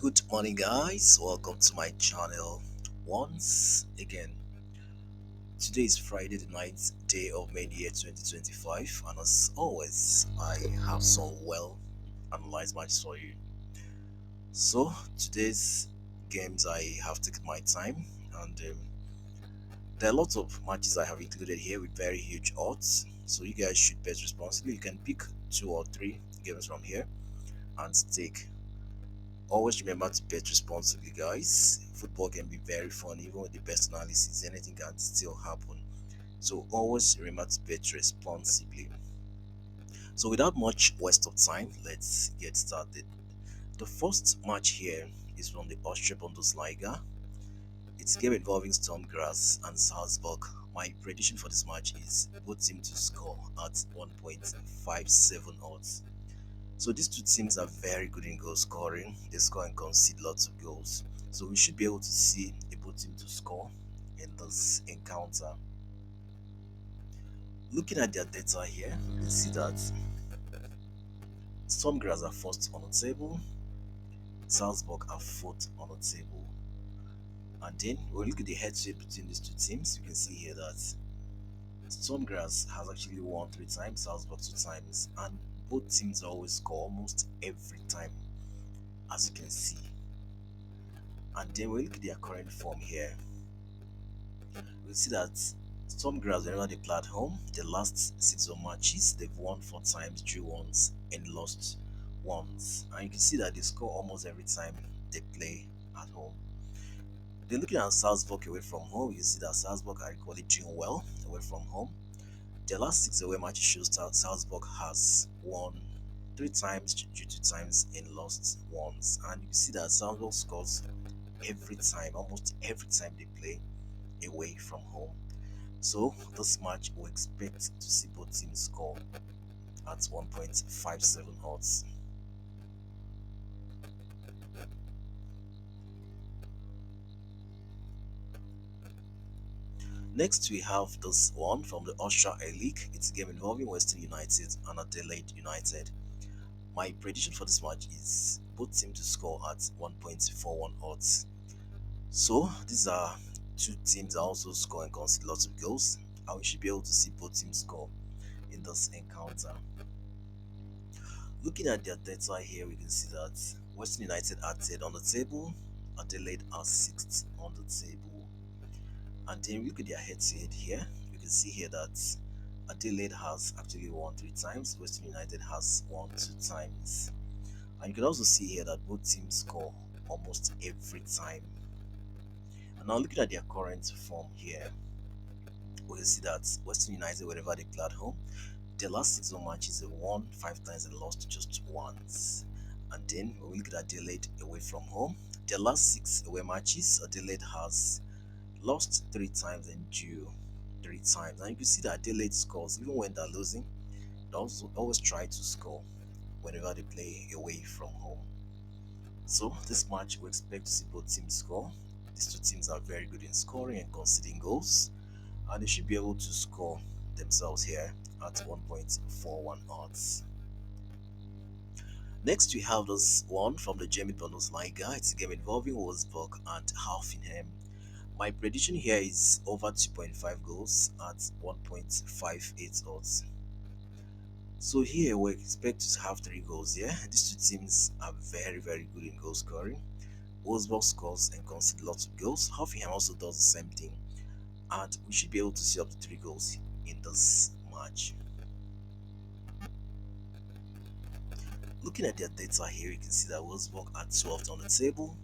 Good morning, guys. Welcome to my channel once again. Today is Friday, the 9th day of May, the year 2025, and as always, I have some well analyzed matches for you. So, today's games, I have taken my time, and there are lots of matches I have included here with very huge odds. So, you guys should bet responsibly. You can pick two or three games from here and stake. Always remember to bet responsibly, guys. Football can be very fun, even with the best analysis, anything can still happen. So always remember to bet responsibly. So without much waste of time, let's get started. The first match here is from the Austria Bundesliga. It's a game involving Stormgrass and Salzburg. My prediction for this match is both teams to score at 1.57 odds. So these two teams are very good in goal scoring. They score and concede lots of goals. So we should be able to see a both team to score in this encounter. Looking at their data here, you can see that Stormgrass are first on the table, Salzburg are fourth on the table. And then when we look at the head-to-head between these two teams, you can see here that Stormgrass has actually won 3 times, Salzburg 2 times, and both teams always score almost every time, as you can see. And then we look at their current form here. We see that Stormgrass, whenever they play at home, the last 6 matches, they've won 4 times, drew once, and lost once. And you can see that they score almost every time they play at home. Then looking at Salzburg away from home, you see that Salzburg are equally doing well away from home. Their last 6 away matches shows that Salzburg has won 3 times, drew 2 times, and lost once. And you see that Salzburg scores every time, almost every time they play away from home. So this match we expect to see both teams score at 1.57 odds. Next we have this one from the Austria A League. It's a game involving Western United and Adelaide United. My prediction for this match is both teams to score at 1.41 odds. So these are two teams that also score and concede lots of goals, and we should be able to see both teams score in this encounter. Looking at their data here, we can see that Western United are third on the table, Adelaide are sixth on the table. And then we look at their head-to-head here, you can see here that Adelaide has actually won 3 times, Western United has won 2 times. And you can also see here that both teams score almost every time. And now looking at their current form here, we can see that Western United, whenever they play at home, their last 6 matches, they won 5 times and lost just once. And then when we look at Adelaide away from home, their last 6 away matches, Adelaide has lost 3 times and drew 3 times. And you can see that Adelaide scores even when they're losing. They also always try to score whenever they play away from home. So this match we expect to see both teams score. These two teams are very good in scoring and conceding goals, and they should be able to score themselves here at 1.41 odds. Next, we have this one from the German Bundesliga. It's a game involving Wolfsburg and Hoffenheim. My prediction here is over 2.5 goals at 1.58 odds. So here we expect to have 3 goals. Yeah, these two teams are very good in goal scoring. Wolfsburg scores and concedes lots of goals. Hoffenheim also does the same thing, and we should be able to see up to 3 goals in this match. Looking at their data here, you can see that Wolfsburg are 12th on the table,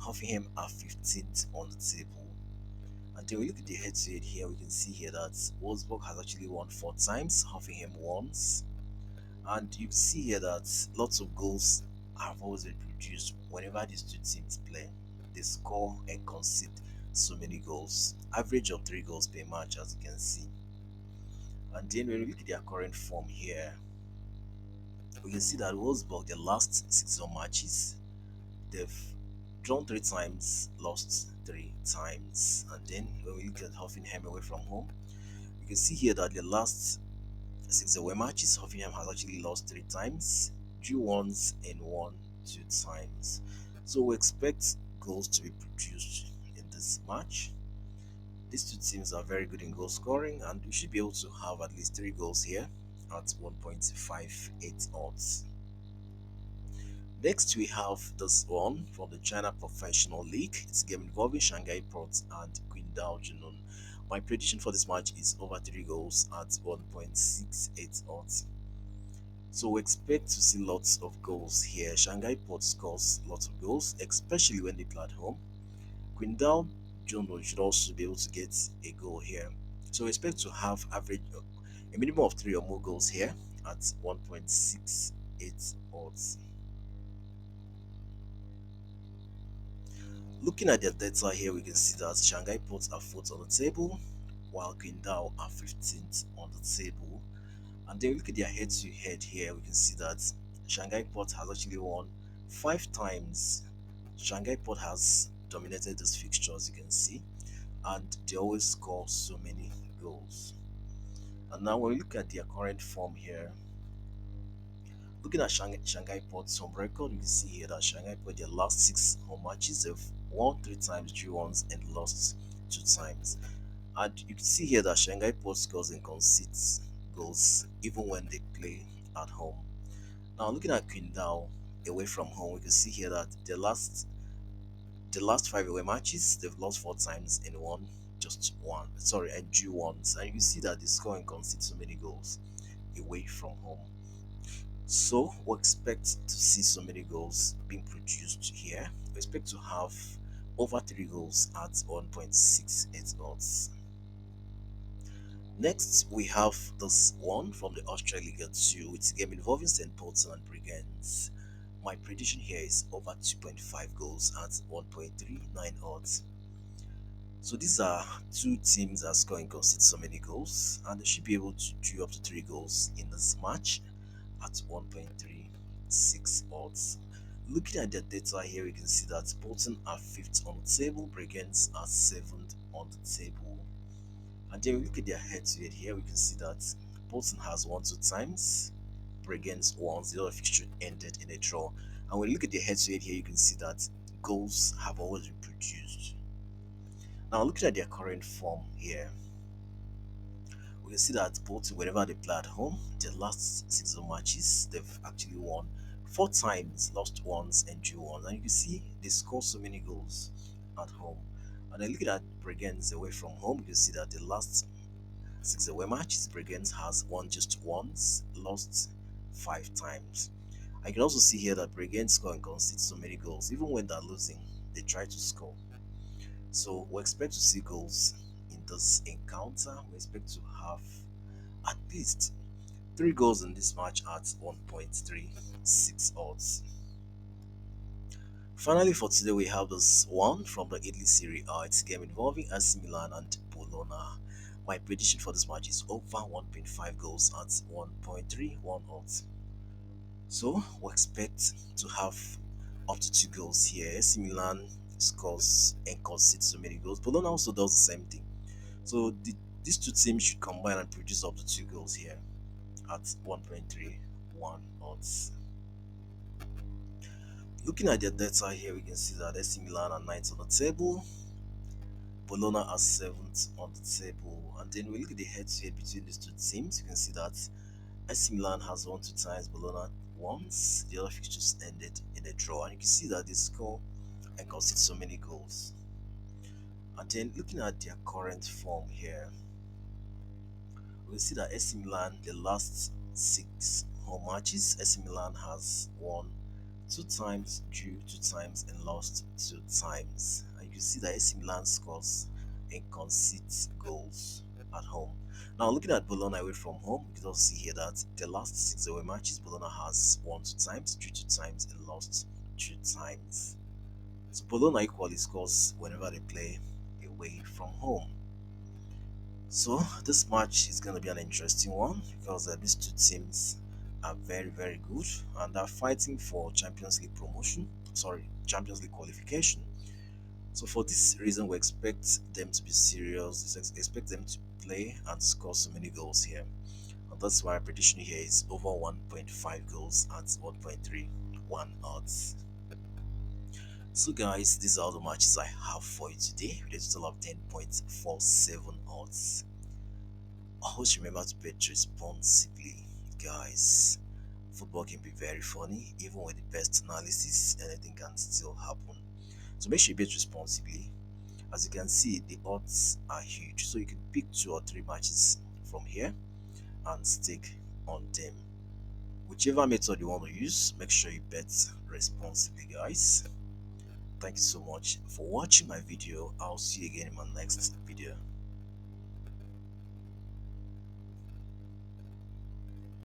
Hoffenheim are 15th on the table. And then we look at the head-to-head here, we can see here that Wolfsburg has actually won 4 times, Hoffenheim once. And you can see here that lots of goals have always been produced whenever these two teams play. They score and concede so many goals, average of 3 goals per match, as you can see. And then when we look at their current form here, we can see that Wolfsburg, the last 6 matches, they've drawn 3 times, lost 3 times. And then when we look at Hoffenheim away from home, you can see here that the last 6 away matches, Hoffenheim has actually lost 3 times, drew once, and won 2 times. So we expect goals to be produced in this match. These two teams are very good in goal scoring, and we should be able to have at least 3 goals here at 1.58 odds. Next, we have this one from the China Professional League. It's a game involving Shanghai Port and Qingdao Junun. My prediction for this match is over 3 goals at 1.68 odds. So we expect to see lots of goals here. Shanghai Port scores lots of goals, especially when they play at home. Qingdao Junun should also be able to get a goal here. So we expect to have average a minimum of 3 or more goals here at 1.68 odds. Looking at their data here, we can see that Shanghai Ports are 4th on the table, while Qingdao are 15th on the table. And then we look at their head-to-head here, we can see that Shanghai Port has actually won 5 times. Shanghai Port has dominated this fixture, as you can see, and they always score so many goals. And now when we look at their current form here, looking at Shanghai Port's home record, you can see here that Shanghai Port, their last 6 home matches, they've won 3 times, drew once, and lost 2 times. And you can see here that Shanghai Port scores and concedes goals even when they play at home. Now looking at Qingdao away from home, we can see here that the last 5 away matches, they've lost 4 times and won just one. Sorry, and drew once. And you can see that they score and concede so many goals away from home. So we expect to see so many goals being produced here. We expect to have over 3 goals at 1.68 odds. Next, we have this one from the Australia 2. It's a game involving St. Paul's and Brigands. My prediction here is over 2.5 goals at 1.39 odds. So these are two teams that score and concede so many goals, and they should be able to do up to 3 goals in this match at 1.36 odds. Looking at the data here, we can see that Bolton are 5th on the table, Brigands are 7th on the table. And then we look at their head-to-head here, we can see that Bolton has won 2 times, Brigands once, the other fixture ended in a draw. And when you look at the head-to-head here, you can see that goals have always been produced. Now looking at their current form here, we can see that both whenever they play at home, their last 6 matches, they've actually won 4 times, lost once, and drew once. And you can see they score so many goals at home. And then looking at Brigands away from home, you can see that the last 6 away matches, Brigands has won just once, lost 5 times. I can also see here that Brigands score and concede so many goals. Even when they're losing, they try to score. So we expect to see goals in this encounter. We expect to have at least 3 goals in this match at 1.36 odds. Finally, for today, we have this one from the Italy Serie A. It's a game involving AC Milan and Bologna. My prediction for this match is over 1.5 goals at 1.31 odds. So we expect to have up to 2 goals here. AC Milan scores and concedes so many goals. Bologna also does the same thing. So these two teams should combine and produce up to 2 goals here at 1.31 odds. Looking at their data here, we can see that AC Milan are 9th on the table, Bologna are 7th on the table. And then we look at the head-to-head between these two teams, you can see that AC Milan has won 2 times, Bologna once. The other fixtures ended in a draw, and you can see that they score and concede so many goals. And then looking at their current form here, we see that AC Milan, the last 6 home matches, AC Milan has won 2 times, drew 2 times, and lost 2 times. And you can see that AC Milan scores and concedes goals at home. Now, looking at Bologna away from home, you can also see here that the last 6 away matches, Bologna has won 2 times, drew 2 times, and lost 2 times. So Bologna equally scores whenever they play away from home. So this match is going to be an interesting one because these two teams are very, very good and are fighting for Champions League promotion. Sorry, Champions League qualification. So for this reason, we expect them to be serious. We expect them to play and score so many goals here. And that's why our prediction here is over 1.5 goals at 1.31 odds. So guys, these are all the matches I have for you today with a total of 10.47 odds. Always remember to bet responsibly, guys. Football can be very funny, even with the best analysis, anything can still happen. So make sure you bet responsibly. As you can see, the odds are huge, so you can pick 2 or 3 matches from here and stick on them. Whichever method you want to use, make sure you bet responsibly, guys. Thank you so much for watching my video. I'll see you again in my next video.